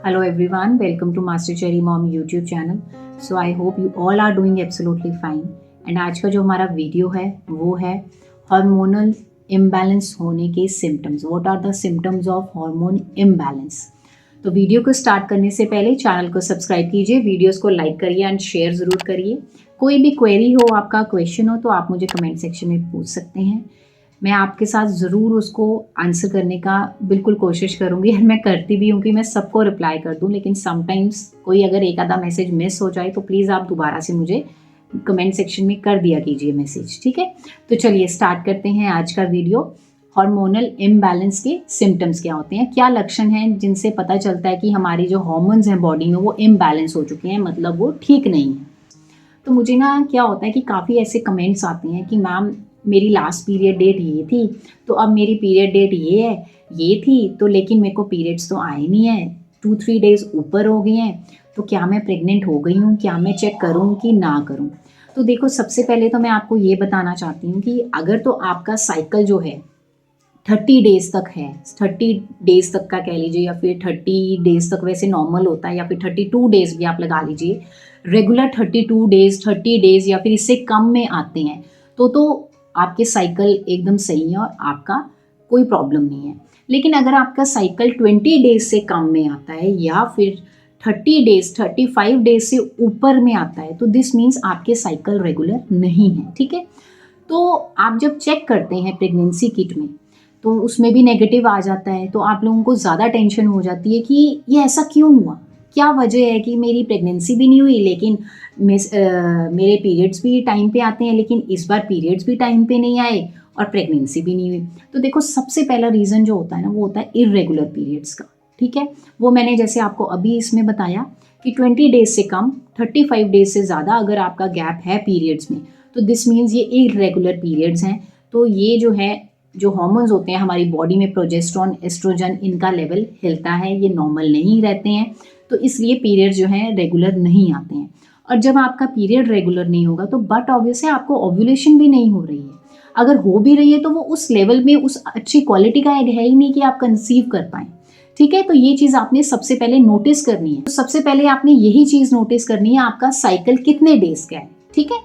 Hello everyone, welcome to Master Cherry Mom YouTube channel. So I hope you all are doing absolutely fine. And आज का जो हमारा video है वो है हार्मोनल इम्बैलेंस होने के symptoms. What are the symptoms of hormone imbalance. तो वीडियो को स्टार्ट करने से पहले चैनल को सब्सक्राइब कीजिए, वीडियोस को लाइक करिए एंड शेयर ज़रूर करिए. कोई भी क्वेरी हो, आपका क्वेश्चन हो तो आप मुझे कमेंट सेक्शन में पूछ सकते हैं. मैं आपके साथ ज़रूर उसको आंसर करने का बिल्कुल कोशिश करूँगी और मैं करती भी हूँ कि मैं सबको रिप्लाई कर दूँ. लेकिन समटाइम्स कोई अगर एक आधा मैसेज मिस हो जाए तो प्लीज़ आप दोबारा से मुझे कमेंट सेक्शन में कर दिया कीजिए मैसेज, ठीक है. तो चलिए स्टार्ट करते हैं आज का वीडियो. हार्मोनल इम्बैलेंस के सिम्टम्स क्या होते हैं, क्या लक्षण हैं जिनसे पता चलता है कि हमारी जो हार्मोन्स हैं बॉडी में वो इम्बैलेंस हो चुके हैं, मतलब वो ठीक नहीं है. तो मुझे ना क्या होता है कि काफ़ी ऐसे कमेंट्स आते हैं कि मैम मेरी लास्ट पीरियड डेट ये थी, तो अब मेरी पीरियड डेट ये है, ये थी तो लेकिन मेरे को पीरियड्स तो आए नहीं है, 2-3 डेज़ ऊपर हो गए हैं, तो क्या मैं प्रेग्नेंट हो गई हूँ, क्या मैं चेक करूँ कि ना करूँ. तो देखो, सबसे पहले तो मैं आपको ये बताना चाहती हूँ कि अगर तो आपका साइकिल जो है 30 डेज़ तक है, 30 डेज़ तक का कह लीजिए, या फिर 30 डेज़ तक वैसे नॉर्मल होता है, या फिर 32 डेज़ भी आप लगा लीजिए, रेगुलर 32 डेज़, 30 डेज़ या फिर इससे कम में आते हैं, तो आपके साइकिल एकदम सही है और आपका कोई प्रॉब्लम नहीं है. लेकिन अगर आपका साइकिल 20 डेज़ से कम में आता है या फिर 30 डेज़, 35 डेज़ से ऊपर में आता है, तो दिस मीन्स आपके साइकिल रेगुलर नहीं है, ठीक है. तो आप जब चेक करते हैं प्रेगनेंसी किट में, तो उसमें भी नेगेटिव आ जाता है, तो आप लोगों को ज़्यादा टेंशन हो जाती है कि ये ऐसा क्यों हुआ, क्या वजह है कि मेरी प्रेगनेंसी भी नहीं हुई लेकिन मेरे पीरियड्स भी टाइम पे आते हैं, लेकिन इस बार पीरियड्स भी टाइम पे नहीं आए और प्रेगनेंसी भी नहीं हुई. तो देखो, सबसे पहला रीज़न जो होता है ना, वो होता है इर्रेगुलर पीरियड्स का, ठीक है. वो मैंने जैसे आपको अभी इसमें बताया कि 20 डेज से कम, 35 डेज से ज़्यादा अगर आपका गैप है पीरियड्स में, तो दिस मीन्स ये इर्रेगुलर पीरियड्स हैं. तो ये जो है, जो हार्मोन्स होते हैं हमारी बॉडी में, प्रोजेस्टेरोन, एस्ट्रोजन, इनका लेवल हिलता है, ये नॉर्मल नहीं रहते हैं, तो इसलिए पीरियड जो है रेगुलर नहीं आते हैं. और जब आपका पीरियड रेगुलर नहीं होगा तो बट ऑब्वियसली आपको ओव्यूलेशन भी नहीं हो रही है. अगर हो भी रही है तो वो उस लेवल में, उस अच्छी क्वालिटी का एग है ही नहीं कि आप कंसीव कर पाएँ, ठीक है. तो ये चीज़ आपने सबसे पहले नोटिस करनी है. तो सबसे पहले आपने यही चीज़ नोटिस करनी है, आपका साइकिल कितने डेज का है, ठीक है.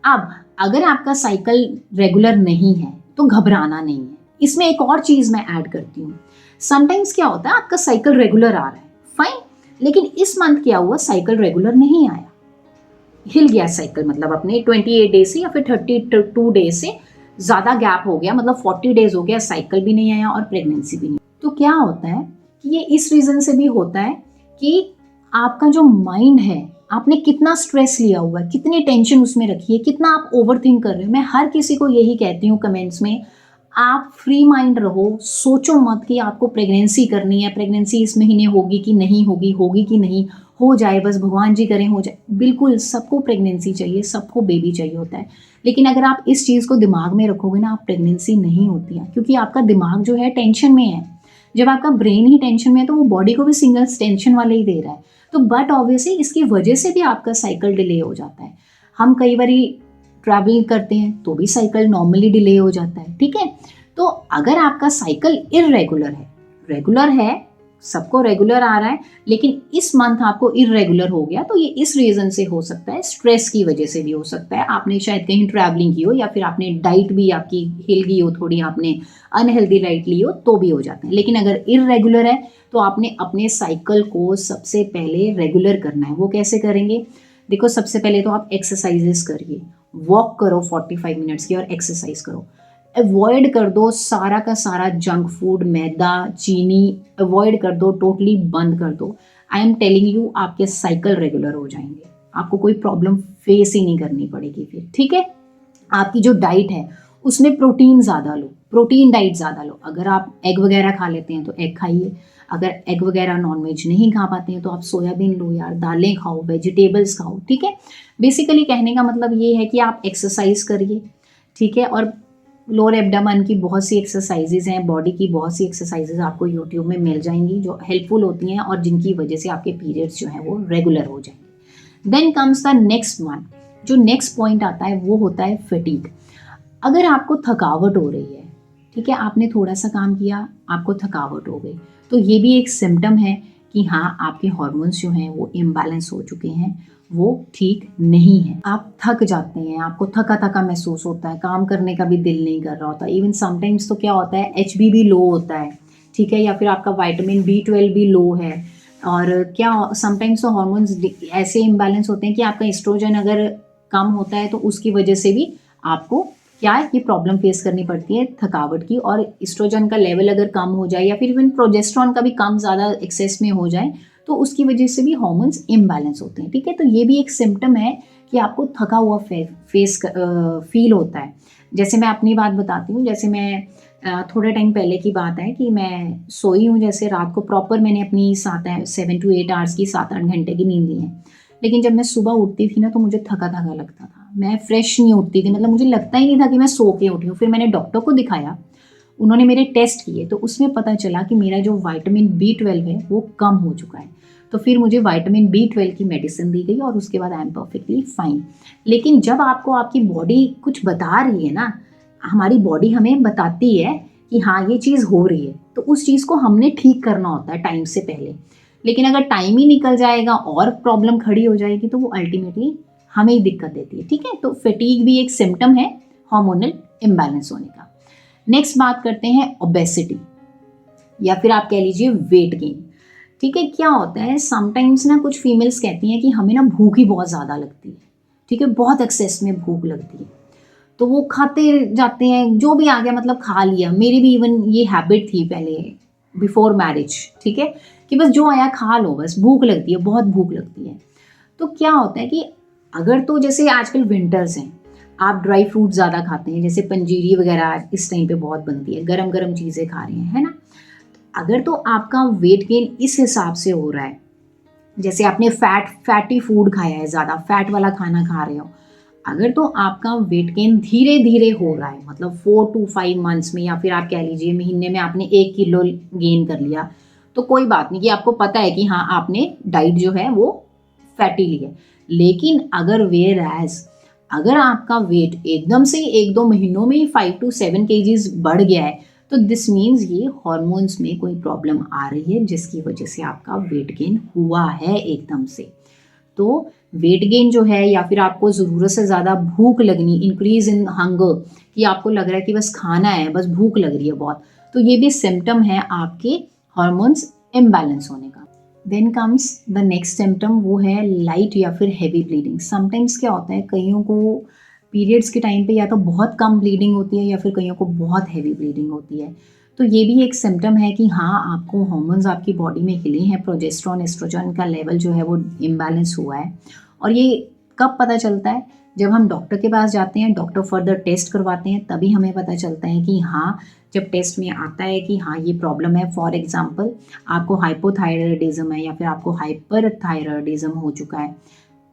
अब अगर आपका साइकिल रेगुलर नहीं है तो घबराना नहीं है. इसमें एक और चीज़ मैं ऐड करती हूँ. समटाइम्स क्या होता है, आपका साइकिल रेगुलर आ रहा है, फाइन, लेकिन इस मंथ क्या हुआ, साइकिल रेगुलर नहीं आया, हिल गया साइकिल, मतलब अपने 28 डेज से या फिर 32 डेज से ज़्यादा गैप हो गया, मतलब 40 डेज हो गया, साइकिल भी नहीं आया और प्रेगनेंसी भी नहीं. तो क्या होता है कि ये इस रीज़न से भी होता है कि आपका जो माइंड है, आपने कितना स्ट्रेस लिया हुआ है, कितनी टेंशन उसमें रखी है, कितना आप ओवर थिंक कर रहे हो. मैं हर किसी को यही कहती हूँ कमेंट्स में, आप फ्री माइंड रहो, सोचो मत कि आपको प्रेगनेंसी करनी है, प्रेगनेंसी इस महीने होगी कि नहीं होगी, होगी कि नहीं, हो जाए बस, भगवान जी करें हो जाए. बिल्कुल सबको प्रेगनेंसी चाहिए, सबको बेबी चाहिए होता है, लेकिन अगर आप इस चीज़ को दिमाग में रखोगे ना, आप प्रेगनेंसी नहीं होती है, क्योंकि आपका दिमाग जो है टेंशन में है. जब आपका ब्रेन ही टेंशन में है तो वो बॉडी को भी सिंगल्स टेंशन वाले ही दे रहा है. तो बट ऑब्वियसली इसकी वजह से भी आपका साइकिल डिले हो जाता है. हम कई बारी ट्रैवलिंग करते हैं तो भी साइकिल नॉर्मली डिले हो जाता है, ठीक है. तो अगर आपका साइकिल इर्रेगुलर है, रेगुलर है, सबको रेगुलर आ रहा है, लेकिन इस मंथ आपको इर्रेगुलर हो गया, तो ये इस रीज़न से हो सकता है, स्ट्रेस की वजह से भी हो सकता है, आपने शायद कहीं ट्रैवलिंग की हो, या फिर आपने डाइट भी आपकी हिल गई हो थोड़ी, आपने अनहेल्दी डाइट ली हो, तो भी हो जाते हैं. लेकिन अगर इर्रेगुलर है तो आपने अपने साइकिल को सबसे पहले रेगुलर करना है. वो कैसे करेंगे, देखो, सबसे पहले तो आप एक्सरसाइजेस करिए, वॉक करो 45 मिनट्स की और एक्सरसाइज करो. अवॉइड कर दो सारा का सारा जंक फूड, मैदा, चीनी अवॉइड कर दो, टोटली बंद कर दो. आई एम टेलिंग यू, आपके साइकिल रेगुलर हो जाएंगे, आपको कोई प्रॉब्लम फेस ही नहीं करनी पड़ेगी फिर, ठीक है. आपकी जो डाइट है उसमें प्रोटीन ज़्यादा लो, प्रोटीन डाइट ज़्यादा लो. अगर आप एग वगैरह खा लेते हैं तो एग खाइए, अगर एग वगैरह नॉनवेज नहीं खा पाते हैं तो आप सोयाबीन लो यार, दालें खाओ, वेजिटेबल्स खाओ, ठीक है. बेसिकली कहने का मतलब ये है कि आप एक्सरसाइज करिए, ठीक है. और लोअर एब्डामन की बहुत सी एक्सरसाइजेज हैं, बॉडी की बहुत सी एक्सरसाइजेज आपको यूट्यूब में मिल जाएंगी जो हेल्पफुल होती हैं और जिनकी वजह से आपके पीरियड्स जो हैं वो रेगुलर हो जाएंगे. Then comes the next one. जो नेक्स्ट पॉइंट आता है वो होता है फटीग. अगर आपको थकावट हो रही है, ठीक है, आपने थोड़ा सा काम किया, आपको थकावट हो गई, तो ये भी एक सिम्टम है कि हाँ आपके हार्मोन्स जो हैं वो इम्बैलेंस हो चुके हैं, वो ठीक नहीं है। आप थक जाते हैं, आपको थका थका महसूस होता है, काम करने का भी दिल नहीं कर रहा होता। इवन समटाइम्स तो क्या होता है, HB भी लो होता है, ठीक है, या फिर आपका विटामिन B12 भी लो है। और क्या समटाइम्स तो हार्मोन्स ऐसे इम्बैलेंस होते हैं कि आपका एस्ट्रोजन अगर कम होता है तो उसकी वजह से भी आपको क्या है, ये प्रॉब्लम फेस करनी पड़ती है थकावट की। और एस्ट्रोजन का लेवल अगर कम हो जाए या फिर इवन प्रोजेस्टेरॉन का भी कम ज़्यादा एक्सेस में हो जाए तो उसकी वजह से भी हार्मोन्स इम्बैलेंस होते हैं, ठीक है। तो ये भी एक सिम्टम है कि आपको थका हुआ फील होता है। जैसे मैं अपनी बात बताती हूँ, जैसे मैं थोड़े टाइम पहले की बात है कि मैं सोई हूँ, जैसे रात को प्रॉपर मैंने अपनी 7 to 8 आवर्स की 7-8 घंटे की नींद ली है, लेकिन जब मैं सुबह उठती थी ना तो मुझे थका थका लगता था, मैं फ्रेश नहीं उठती थी, मतलब मुझे लगता ही नहीं था कि मैं सो के उठी हूँ। फिर मैंने डॉक्टर को दिखाया, उन्होंने मेरे टेस्ट किए तो उसमें पता चला कि मेरा जो विटामिन B12 है वो कम हो चुका है। तो फिर मुझे विटामिन B12 की मेडिसिन दी गई और उसके बाद आई एम परफेक्टली फाइन। लेकिन जब आपको आपकी बॉडी कुछ बता रही है ना, हमारी बॉडी हमें बताती है कि हाँ ये चीज़ हो रही है, तो उस चीज़ को हमने ठीक करना होता है टाइम से पहले। लेकिन अगर टाइम ही निकल जाएगा और प्रॉब्लम खड़ी हो जाएगी तो वो अल्टीमेटली हमें ही दिक्कत देती है, ठीक है। तो फैटीग भी एक सिम्टम है हार्मोनल इम्बैलेंस होने का। नेक्स्ट बात करते हैं ओबेसिटी, या फिर आप कह लीजिए वेट गेन, ठीक है। क्या होता है, समटाइम्स ना कुछ फीमेल्स कहती हैं कि हमें ना भूख ही बहुत ज़्यादा लगती है, ठीक है, बहुत एक्सेस में भूख लगती है, तो वो खाते जाते हैं, जो भी आ गया मतलब खा लिया। मेरी भी इवन ये हैबिट थी पहले बिफोर मैरिज, ठीक है, कि बस जो आया खा लो, बस भूख लगती है, बहुत भूख लगती है। तो क्या होता है कि अगर तो जैसे आजकल विंटर्स हैं, आप ड्राई फ्रूट ज़्यादा खाते हैं, जैसे पंजीरी वगैरह इस टाइम पे बहुत बनती है, गरम गरम चीज़ें खा रहे हैं, है ना। अगर तो आपका वेट गेन इस हिसाब से हो रहा है, जैसे आपने फैटी फूड खाया है, ज़्यादा फैट वाला खाना खा रहे हो, अगर तो आपका वेट गेन धीरे धीरे हो रहा है, मतलब 4 to 5 मंथ्स में, या फिर आप कह लीजिए महीने में आपने 1 किलो गेन कर लिया, तो कोई बात नहीं, कि आपको पता है कि हाँ आपने डाइट जो है वो फैटी ली है। लेकिन अगर आपका वेट एकदम से 1-2 महीनों में ही 5 to 7 kgs बढ़ गया है, तो दिस मीन्स ये हॉर्मोन्स में कोई प्रॉब्लम आ रही है जिसकी वजह से आपका वेट गेन हुआ है एकदम से। तो वेट गेन जो है, या फिर आपको ज़रूरत से ज़्यादा भूख लगनी, इंक्रीज इन हंगर, कि आपको लग रहा है कि बस खाना है, बस भूख लग रही है बहुत, तो ये भी सिम्टम है आपके हार्मोन्स इम्बैलेंस होने का। Then comes the next symptom, वो है लाइट या फिर हैवी ब्लीडिंग। समटाइम्स क्या होता है, कईयों को पीरियड्स के टाइम पे या तो बहुत कम ब्लीडिंग होती है या फिर कईयों को बहुत हैवी ब्लीडिंग होती है। तो ये भी एक सिम्टम है कि हाँ आपको हार्मोन्स आपकी बॉडी में हिले हैं, प्रोजेस्टेरॉन एस्ट्रोजन का लेवल जो है वो इम्बैलेंस हुआ है। और ये कब पता चलता है, जब हम डॉक्टर के पास जाते हैं, डॉक्टर फर्दर टेस्ट करवाते हैं, तभी हमें पता चलता है कि हाँ, जब टेस्ट में आता है कि हाँ ये प्रॉब्लम है, फॉर एग्जांपल आपको हाइपोथायराइडिज्म है या फिर आपको हाइपरथायराइडिज्म हो चुका है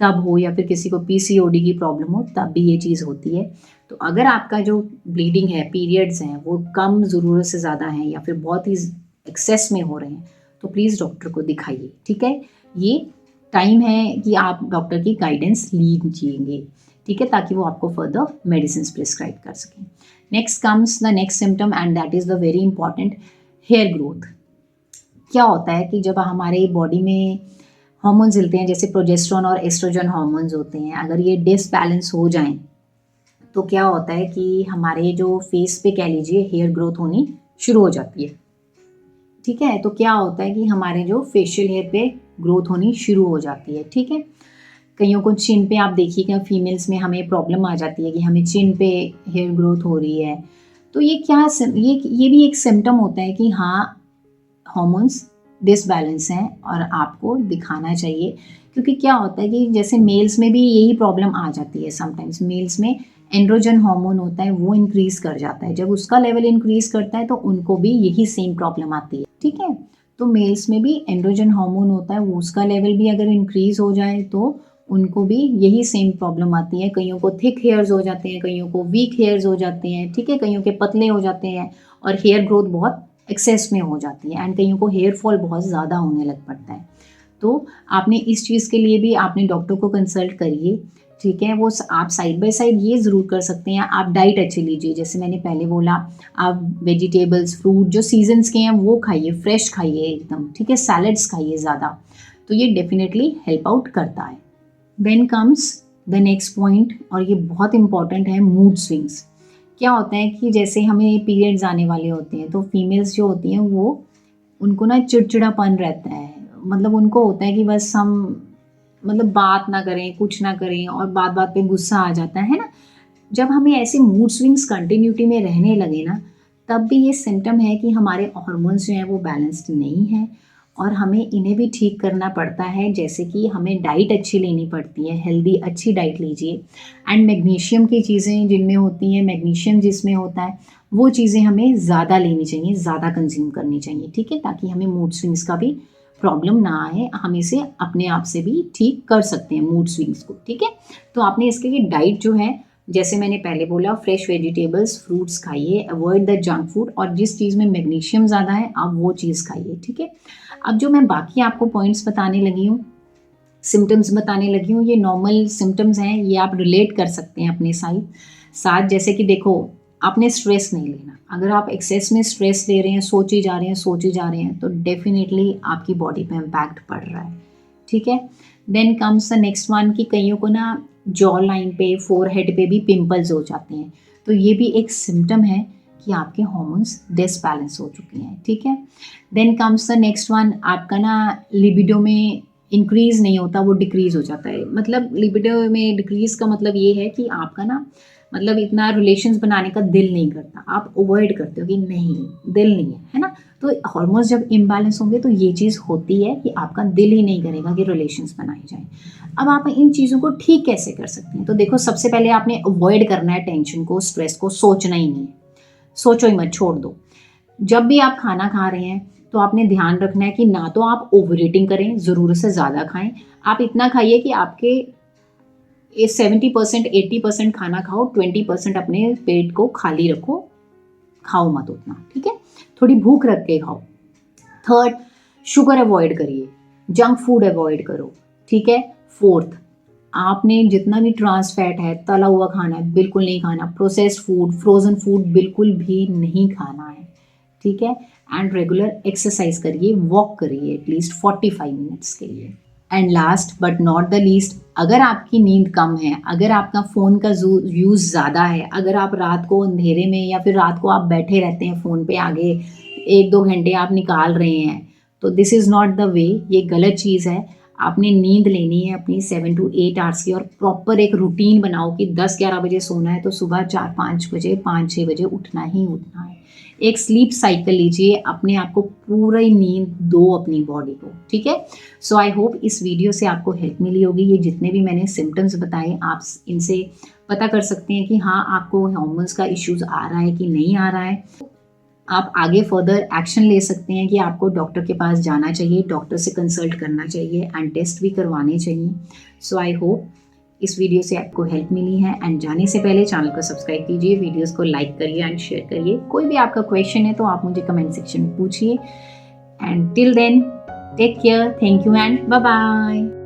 तब हो, या फिर किसी को PCOD की प्रॉब्लम हो तब भी ये चीज़ होती है। तो अगर आपका जो ब्लीडिंग है, पीरियड्स हैं, वो कम ज़रूरत से ज़्यादा हैं या फिर बहुत ही एक्सेस में हो रहे हैं, तो प्लीज़ डॉक्टर को दिखाइए, ठीक है। ये टाइम है कि आप डॉक्टर की गाइडेंस लीजिएंगे, ठीक है, ताकि वो आपको फर्दर मेडिसिन प्रिस्क्राइब कर सकें। Next comes the next symptom and that is the very important, hair growth. क्या होता है कि जब हमारे बॉडी में हार्मोन्स हिलते हैं, जैसे प्रोजेस्टेरॉन और एस्ट्रोजन हार्मोन्स होते हैं, अगर ये डिसबैलेंस हो जाएं तो क्या होता है कि हमारे जो फेस पे कह लीजिए हेयर ग्रोथ होनी शुरू हो जाती है, ठीक है। तो क्या होता है कि हमारे जो फेशियल हेयर पे ग्रोथ होनी शुरू हो जाती है, ठीक है। कईयों को चिन पे आप देखिएगा, फीमेल्स में हमें प्रॉब्लम आ जाती है कि हमें चिन पे हेयर ग्रोथ हो रही है। तो ये भी एक सिम्टम होता है कि हाँ हार्मोन्स डिसबैलेंस हैं और आपको दिखाना चाहिए। क्योंकि क्या होता है कि जैसे मेल्स में भी यही प्रॉब्लम आ जाती है, समटाइम्स मेल्स में एंड्रोजन हार्मोन होता है, वो इंक्रीज कर जाता है, जब उसका लेवल इंक्रीज करता है तो उनको भी यही सेम प्रॉब्लम आती है, ठीक है। तो मेल्स में भी एंड्रोजन हार्मोन होता है, वो उसका लेवल भी अगर इंक्रीज हो जाए तो उनको भी यही सेम प्रॉब्लम आती है। कईयों को थिक हेयर्स हो जाते हैं, कईयों को वीक हेयर्स हो जाते हैं, ठीक है, कईयों के पतले हो जाते हैं और हेयर ग्रोथ बहुत एक्सेस में हो जाती है, एंड कईयों को हेयर फॉल बहुत ज़्यादा होने लग पड़ता है। तो आपने इस चीज़ के लिए भी आपने डॉक्टर को कंसल्ट करिए ठीक है, वो आप साइड बाय साइड ये ज़रूर कर सकते हैं, आप डाइट अच्छी लीजिए, जैसे मैंने पहले बोला, आप वेजिटेबल्स, फ्रूट जो सीजन्स के हैं वो खाइए, फ्रेश खाइए एकदम, ठीक है, सैलड्स खाइए ज़्यादा, तो ये डेफिनेटली हेल्प आउट करता है। Then comes the next point, और ये बहुत इंपॉर्टेंट है, मूड स्विंग्स। क्या होता है कि जैसे हमें पीरियड्स आने वाले होते हैं, तो फीमेल्स जो होती हैं वो, उनको ना चिड़चिड़ापन रहता है, मतलब उनको होता है कि बस हम मतलब बात ना करें, कुछ ना करें, और बात बात पे गुस्सा आ जाता है ना। जब हमें ऐसे मूड स्विंग्स कंटिन्यूटी में रहने लगे ना, तब भी ये सिम्टम है कि हमारे हार्मोन्स जो हैं वो बैलेंस्ड नहीं है, और हमें इन्हें भी ठीक करना पड़ता है। जैसे कि हमें डाइट अच्छी लेनी पड़ती है, हेल्दी अच्छी डाइट लीजिए, एंड मैग्नीशियम की चीज़ें जिनमें होती हैं, मैग्नीशियम जिसमें होता है, वो चीज़ें हमें ज़्यादा लेनी चाहिए, ज़्यादा कंज्यूम करनी चाहिए, ठीक है, ताकि हमें मूड स्विंग्स का भी प्रॉब्लम ना आए, हम इसे अपने आप से भी ठीक कर सकते हैं मूड स्विंग्स को, ठीक है। तो आपने इसके लिए डाइट जो है, जैसे मैंने पहले बोला, फ्रेश वेजिटेबल्स, फ्रूट्स खाइए, अवॉइड द जंक फूड, और जिस चीज़ में मैग्नीशियम ज़्यादा है आप वो चीज़ खाइए, ठीक है। अब जो मैं बाकी आपको पॉइंट्स बताने लगी हूँ, सिम्टम्स बताने लगी हूँ, ये नॉर्मल सिम्टम्स हैं, ये आप रिलेट कर सकते हैं अपने साथ। जैसे कि देखो, आपने स्ट्रेस नहीं लेना, अगर आप एक्सेस में स्ट्रेस ले रहे हैं, सोचे जा रहे हैं, तो डेफिनेटली आपकी बॉडी पे इम्पैक्ट पड़ रहा है, ठीक है। Then comes the next one, कि कईयों को ना जॉ लाइन पे, फोरहेड पे भी पिंपल्स हो जाते हैं, तो ये भी एक सिम्टम है कि आपके हार्मोन्स डिसबैलेंस हो चुके हैं, ठीक है। Then comes the next one, आपका ना लिबिडो में इंक्रीज़ नहीं होता, वो डिक्रीज़ हो जाता है। मतलब लिबिडो में डिक्रीज़ का मतलब ये है कि आपका ना, मतलब इतना रिलेशंस बनाने का दिल नहीं करता, आप अवॉइड करते हो कि नहीं, दिल नहीं है ना। तो हार्मोन्स जब इम्बैलेंस होंगे तो ये चीज़ होती है कि आपका दिल ही नहीं करेगा कि रिलेशंस बनाए जाएं। अब आप इन चीज़ों को ठीक कैसे कर सकते हैं? तो देखो, सबसे पहले आपने अवॉइड करना है टेंशन को, स्ट्रेस को, सोचना ही नहीं है, सोचो ही मत, छोड़ दो। जब भी आप खाना खा रहे हैं तो आपने ध्यान रखना है कि ना तो आप ओवर ईटिंग करें, ज़रूरत से ज़्यादा खाएं, आप इतना खाइए कि आपके 70% 80% खाना खाओ, 20% अपने पेट को खाली रखो, खाओ मत उतना, ठीक है, थोड़ी भूख रख के खाओ। थर्ड, शुगर अवॉइड करिए, जंक फूड अवॉइड करो, ठीक है। फोर्थ, आपने जितना भी ट्रांस फैट है, तला हुआ खाना है, बिल्कुल नहीं खाना, प्रोसेस्ड फूड, फ्रोजन फूड बिल्कुल भी नहीं खाना है, ठीक है। एंड रेगुलर एक्सरसाइज करिए, वॉक करिए एटलीस्ट 45 मिनट्स के लिए। And last but not the least, अगर आपकी नींद कम है, अगर आपका फ़ोन का यूज़ ज़्यादा है, अगर आप रात को अंधेरे में या फिर रात को आप बैठे रहते हैं फ़ोन पे आगे, 1-2 घंटे आप निकाल रहे हैं, तो this is not the way, ये गलत चीज़ है। आपने नींद लेनी है अपनी 7 to 8 आवर्स की, और प्रॉपर एक रूटीन बनाओ कि 10-11 बजे सोना है तो सुबह 4-5 बजे, 5-6 बजे उठना ही उठना है। एक स्लीप साइकिल लीजिए, अपने आप को पूरा ही नींद दो अपनी बॉडी को, ठीक है। सो आई होप इस वीडियो से आपको हेल्प मिली होगी। ये जितने भी मैंने सिम्टम्स बताए, आप इनसे पता कर सकते हैं कि हाँ, आपको हार्मोन्स का इश्यूज आ रहा है कि नहीं आ रहा है। आप आगे फर्दर एक्शन ले सकते हैं कि आपको डॉक्टर के पास जाना चाहिए, डॉक्टर से कंसल्ट करना चाहिए, एंड टेस्ट भी करवाने चाहिए। सो आई होप इस वीडियो से आपको हेल्प मिली है, एंड जाने से पहले चैनल को सब्सक्राइब कीजिए, वीडियोस को लाइक करिए एंड शेयर करिए। कोई भी आपका क्वेश्चन है तो आप मुझे कमेंट सेक्शन में पूछिए, and till then take care, thank you and bye bye.